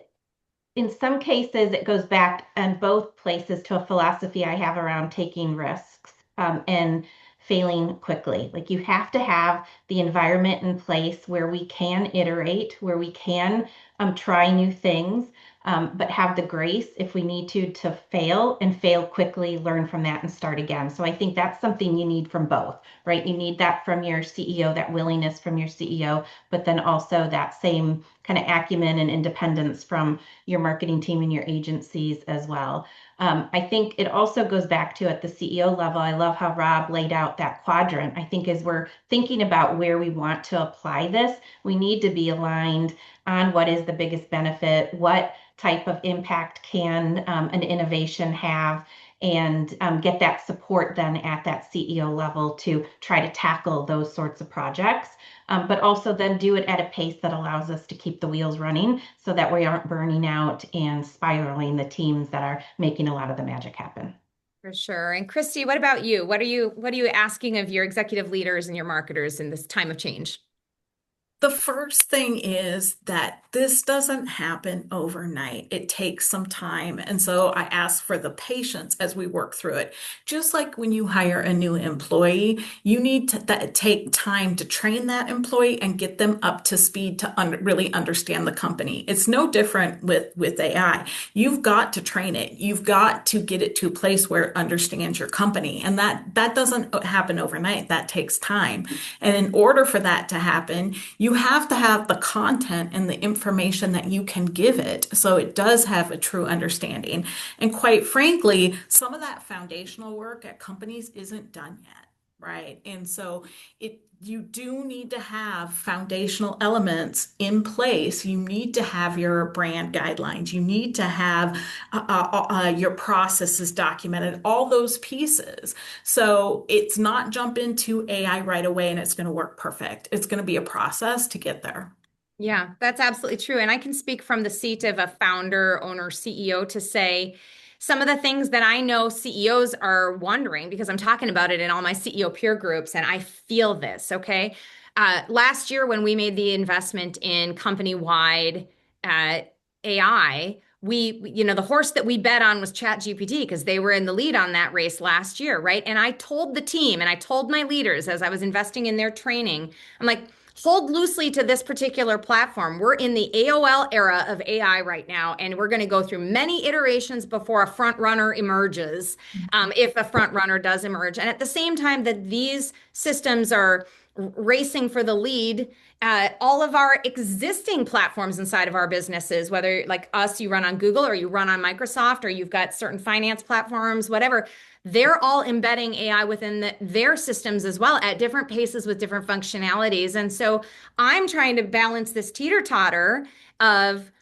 in some cases it goes back in both places to a philosophy I have around taking risks. and failing quickly. Like you have to have the environment in place where we can iterate, where we can try new things, but have the grace if we need to fail and fail quickly, learn from that and start again. So I think that's something you need from both, right? You need that from your CEO, that willingness from your CEO, but then also that same kind of acumen and independence from your marketing team and your agencies as well. I think it also goes back to at the CEO level. I love how Rob laid out that quadrant. I think as we're thinking about where we want to apply this, we need to be aligned on what is the biggest benefit, what type of impact can an innovation have, and get that support then at that CEO level to try to tackle those sorts of projects. But also then do it at a pace that allows us to keep the wheels running so that we aren't burning out and spiraling the teams that are making a lot of the magic happen. For sure. And Kristi, what about you? What are you asking of your executive leaders and your marketers in this time of change? The first thing is that this doesn't happen overnight. It takes some time. And so I ask for the patience as we work through it. Just like when you hire a new employee, you need to take time to train that employee and get them up to speed to really understand the company. It's no different with AI. You've got to train it. You've got to get it to a place where it understands your company. And that doesn't happen overnight. That takes time. And in order for that to happen, you have to have the content and the information that you can give it so it does have a true understanding. And quite frankly, some of that foundational work at companies isn't done yet, right? And so you do need to have foundational elements in place. You need to have your brand guidelines. You need to have your processes documented, all those pieces. So it's not jump into AI right away and it's going to work perfect. It's going to be a process to get there. Yeah, that's absolutely true. And I can speak from the seat of a founder, owner, CEO to say some of the things that I know CEOs are wondering because I'm talking about it in all my CEO peer groups and I feel this, okay? Last year, when we made the investment in company-wide AI, the horse that we bet on was ChatGPT because they were in the lead on that race last year, right? And I told the team and I told my leaders as I was investing in their training, I'm like, hold loosely to this particular platform. We're in the AOL era of AI right now, and we're going to go through many iterations before a front runner emerges, if a front runner does emerge. And at the same time that these systems are racing for the lead, all of our existing platforms inside of our businesses, whether like us, you run on Google or you run on Microsoft or you've got certain finance platforms, whatever, they're all embedding AI within their systems as well at different paces with different functionalities. And so I'm trying to balance this teeter-totter of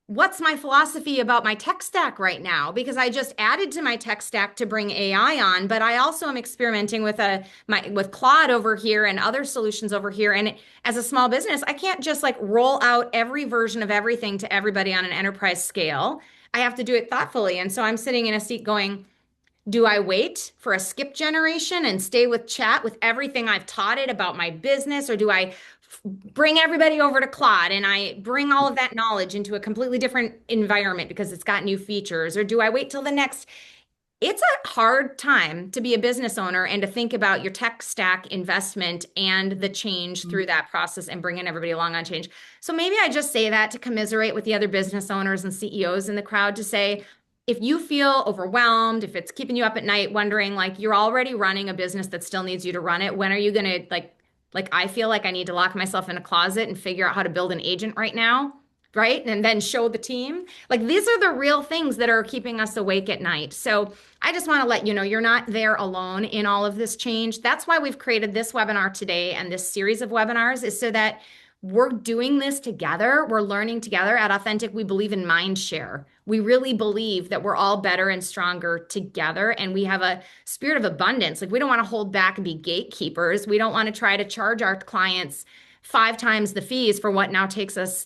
what's my philosophy about my tech stack right now? Because I just added to my tech stack to bring AI on, but I also am experimenting with with Claude over here and other solutions over here. And as a small business, I can't just like roll out every version of everything to everybody on an enterprise scale. I have to do it thoughtfully. And so I'm sitting in a seat going, do I wait for a skip generation and stay with chat with everything I've taught it about my business? Or do I bring everybody over to Claude and I bring all of that knowledge into a completely different environment because it's got new features? Or do I wait till the next? It's a hard time to be a business owner and to think about your tech stack investment and the change through that process and bringing everybody along on change. So maybe I just say that to commiserate with the other business owners and CEOs in the crowd to say, if you feel overwhelmed, if it's keeping you up at night wondering like you're already running a business that still needs you to run it, when are you going to like I feel like I need to lock myself in a closet and figure out how to build an agent right now, right? And then show the team. Like these are the real things that are keeping us awake at night. So I just want to let you know you're not there alone in all of this change. That's why we've created this webinar today and this series of webinars is so that we're doing this together. We're learning together. At Authentic, we believe in Mindshare. We really believe that we're all better and stronger together. And we have a spirit of abundance. Like we don't want to hold back and be gatekeepers. We don't want to try to charge our clients 5 times the fees for what now takes us,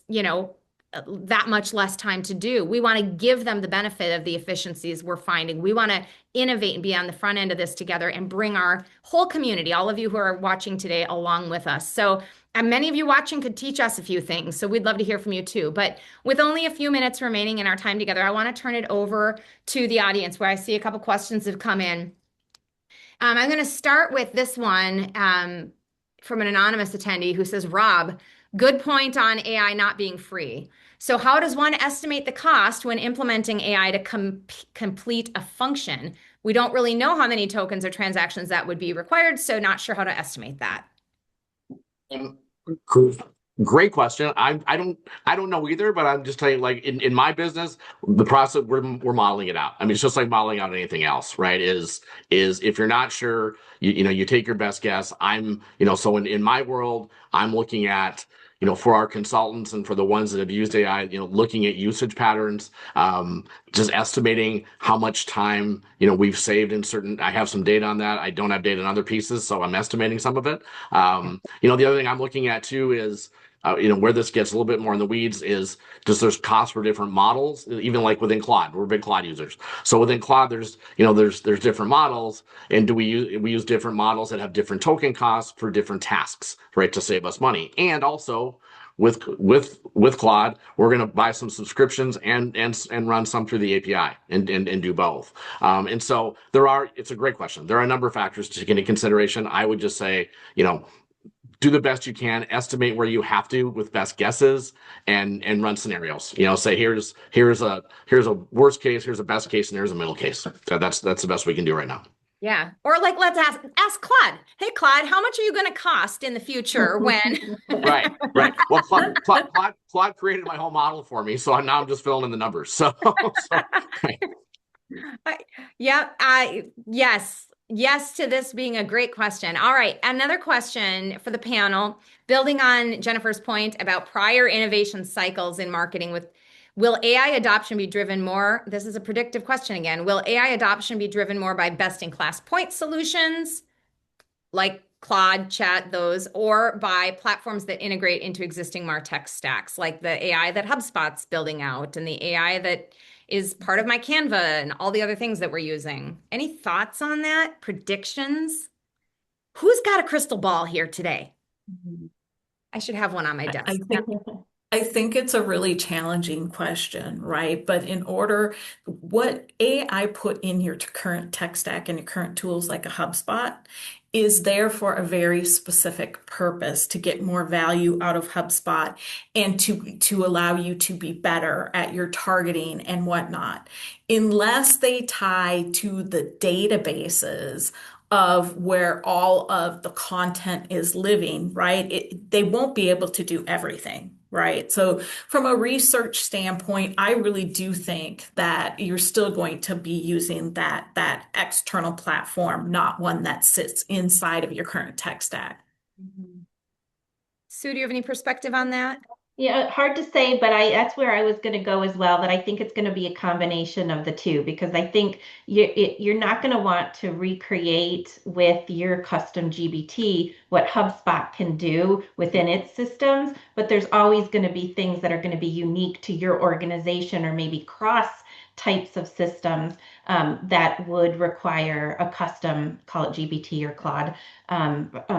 that much less time to do. We want to give them the benefit of the efficiencies we're finding. We want to innovate and be on the front end of this together and bring our whole community, all of you who are watching today, along with us. So and many of you watching could teach us a few things, so we'd love to hear from you too. But with only a few minutes remaining in our time together, I want to turn it over to the audience where I see a couple questions have come in. I'm going to start with this one from an anonymous attendee who says, Rob, good point on AI not being free. So, how does one estimate the cost when implementing AI to complete a function? We don't really know how many tokens or transactions that would be required, so not sure how to estimate that. Um, Great question. I don't know either, but I'm just telling you, like in my business, the process we're modeling it out. I mean, it's just like modeling out anything else, right? Is if you're not sure, you take your best guess. So in my world, I'm looking at, for our consultants and for the ones that have used AI, looking at usage patterns, just estimating how much time, we've saved in certain. I have some data on that. I don't have data on other pieces, so I'm estimating some of it. The other thing I'm looking at too is, where this gets a little bit more in the weeds is just there's costs for different models, even like within Claude. We're big Claude users. So within Claude, there's different models, and we use different models that have different token costs for different tasks, right, to save us money. And also with Claude, we're going to buy some subscriptions and run some through the API and do both. And so it's a great question. There are a number of factors to take into consideration. I would just say, do the best you can, estimate where you have to with best guesses, and run scenarios. Say here's a worst case, here's a best case, and here's a middle case. So that's the best we can do right now. Yeah. Or like, let's ask Claude. Hey, Claude, how much are you going to cost in the future when? Right. Well, Claude created my whole model for me, so now I'm just filling in the numbers. Right. Yes to this being a great question. All right, another question for the panel, building on Jennifer's point about prior innovation cycles in marketing will AI adoption be driven more? This is a predictive question again. Will AI adoption be driven more by best-in-class point solutions like Claude, Chat, those, or by platforms that integrate into existing MarTech stacks, like the AI that HubSpot's building out and the AI that is part of my Canva and all the other things that we're using? Any thoughts on that? Predictions? Who's got a crystal ball here today? I should have one on my I desk. think I think it's a really challenging question, right? But what AI put in your current tech stack and your current tools like a HubSpot is there for a very specific purpose to get more value out of HubSpot and to allow you to be better at your targeting and whatnot. Unless they tie to the databases of where all of the content is living, right? They won't be able to do everything, right? So from a research standpoint, I really do think that you're still going to be using that external platform, not one that sits inside of your current tech stack. Sue, do you have any perspective on that? Yeah, hard to say, but that's where I was going to go as well, that I think it's going to be a combination of the two, because I think you're not going to want to recreate with your custom GBT what HubSpot can do within its systems, but there's always going to be things that are going to be unique to your organization or maybe cross types of systems that would require a custom, call it GBT or Claude,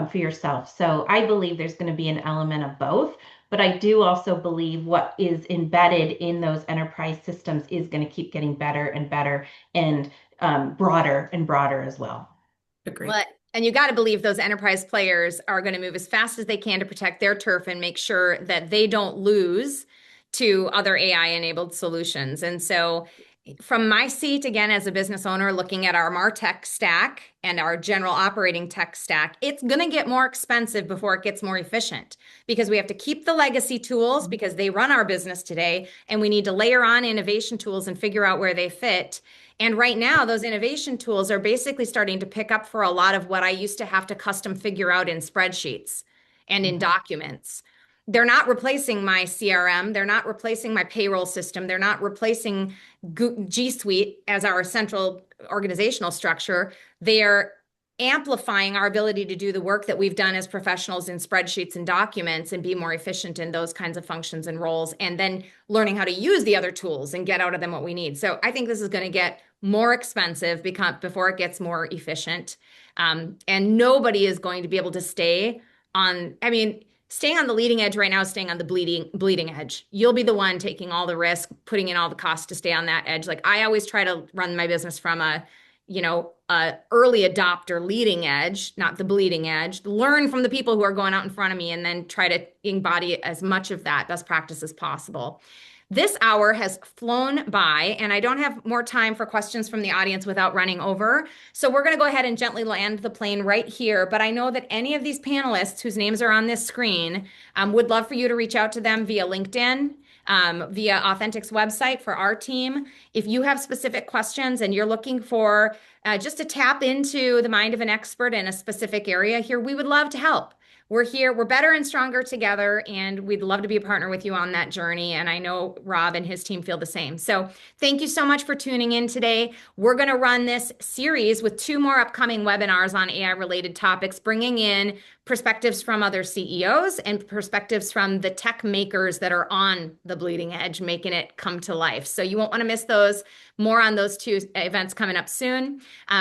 for yourself. So I believe there's going to be an element of both. But I do also believe what is embedded in those enterprise systems is going to keep getting better and better and broader and broader as well. Agree. Well, and you got to believe those enterprise players are going to move as fast as they can to protect their turf and make sure that they don't lose to other AI-enabled solutions. And so from my seat, again, as a business owner, looking at our MarTech stack and our general operating tech stack, it's going to get more expensive before it gets more efficient, because we have to keep the legacy tools because they run our business today, and we need to layer on innovation tools and figure out where they fit. And right now, those innovation tools are basically starting to pick up for a lot of what I used to have to custom figure out in spreadsheets and in documents. They're not replacing my CRM. They're not replacing my payroll system. They're not replacing G Suite as our central organizational structure. They're amplifying our ability to do the work that we've done as professionals in spreadsheets and documents and be more efficient in those kinds of functions and roles, and then learning how to use the other tools and get out of them what we need. So I think this is going to get more expensive before it gets more efficient. And nobody is going to be able to stay on the leading edge right now is staying on the bleeding edge. You'll be the one taking all the risk, putting in all the costs to stay on that edge. Like I always try to run my business from early adopter, leading edge, not the bleeding edge, learn from the people who are going out in front of me and then try to embody as much of that best practice as possible. This hour has flown by, and I don't have more time for questions from the audience without running over. So we're going to go ahead and gently land the plane right here. But I know that any of these panelists whose names are on this screen would love for you to reach out to them via LinkedIn, via Authentic's website for our team. If you have specific questions and you're looking for just to tap into the mind of an expert in a specific area here, we would love to help. We're here, we're better and stronger together, and we'd love to be a partner with you on that journey. And I know Rob and his team feel the same. So thank you so much for tuning in today. We're going to run this series with 2 more upcoming webinars on AI related topics, bringing in perspectives from other CEOs and perspectives from the tech makers that are on the bleeding edge, making it come to life. So you won't want to miss those. More on those 2 events coming up soon.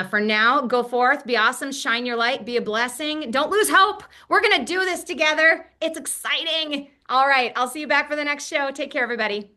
For now, go forth, be awesome, shine your light, be a blessing. Don't lose hope. We're going to do this together. It's exciting. All right. I'll see you back for the next show. Take care, everybody.